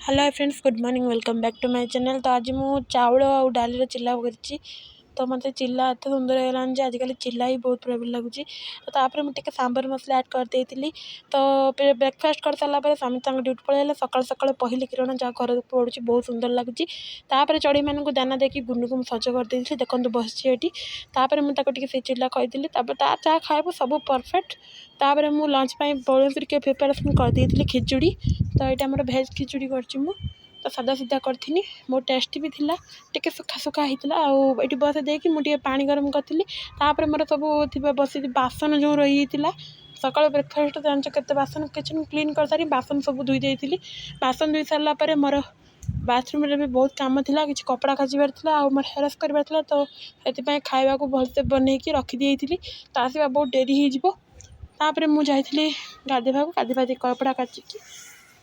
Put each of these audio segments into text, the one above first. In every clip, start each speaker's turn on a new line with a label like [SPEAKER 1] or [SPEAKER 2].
[SPEAKER 1] Hello friends, good morning. Welcome back to my channel. तो आज मु चाउल और डाली चिल्ला कर तो मतलब चिल्ला एत सुंदर है आजिकल चिल्ला ही बहुत प्रॉब्लम लगुच। तो मुझे सांबर मसला ऐड कर देती। तो ब्रेकफास्ट कर सारापर स्वामी ड्यूटी पलैले सका सका पहले किरण जहाँ घर पड़ू बहुत सुंदर लगुच। चढ़ई मानक दाना देकी गुन्नू को सज कर देखो बस ये मुझे से चिल्ला कही जहाँ खाए सब परफेक्ट। तापर मु लंच के प्रिपेरेसन कर देती खिचुड़ी। तो यहाँ मोर भेज खिचुड़ी कर तो सादा सीधा करी बहुत टेस्टी भी थिला। टिके सुखा सुखा होता आठी बस देकी मुझे पानी गरम करी। मोर सब बस बासन जो रही सका ब्रेकफास्ट जान के बासन किचन क्लीन कर सारी बासन सब धोई देती। बासन धोई सारापर मोर बाथरूम रे भी बहुत काम था कि कपड़ा खचार मोर हेरस कर तो से खावा को भलसे बनई रखी थी। तो आसवा बहुत डेरी होपर मुझे गाधेवा गाधे कपड़ा काचिकी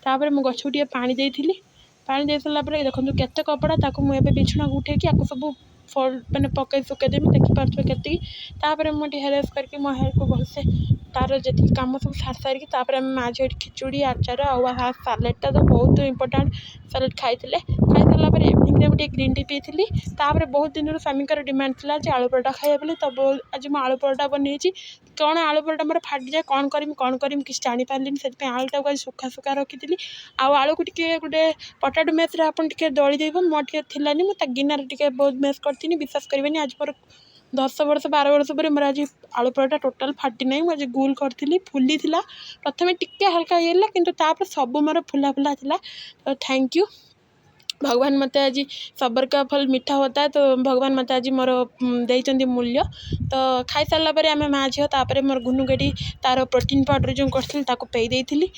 [SPEAKER 1] मुझे गछ टे पानी देती। पानी दे सारापर देखो केते कपड़ा मुझे बिछना को उठे सब फोल्ड मैंने पकई सुखेदेवी देखिपे के मुझे हेरेस करके मो हेयर को भलसे तार जी कम सब सारी सारिकी आज खिचुड़ी आचार आ सालेडटा तो बहुत इंपोर्टाट सालेड खाई सारापर इवनिंग में गोटे ग्रीन टी पीती। बहुत दिन स्वामी डिमांड था आलू परोटा खाइबा तो आज मुझे आलू परोटा बन कौन आलू परोटा मोर फाटी जाए कौन करी किसी जापारे से आलूटा को सुखा सुखा रखी आलू को गोटे पटाटो मेस आपड़ दली देव मोटे थी मुझे गिनार टे बहुत मेस करी विश्वास करेंगे आज मोर 10 वर्ष 12 वर्ष पर मोर आज आलू परोटा टोटाल फाटी ना मुझे गोल करी फुली प्रथम टिके हल्का ये कि सब मोर फुला फुला था। तो थैंक यू भगवान मत आज सबर का फल मीठा होता है। तो भगवान मत आज मोर देते मूल्य। तो खाई सारापर आम माँ झील मोर गुनु गेटी तार प्रोटीन पाउडर जो करी देती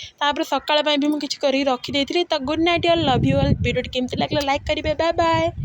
[SPEAKER 1] सकाल भी मुझे कर रखी। तो good night all, love you all. Video केमती लगे लाइक करेंगे। Bye bye.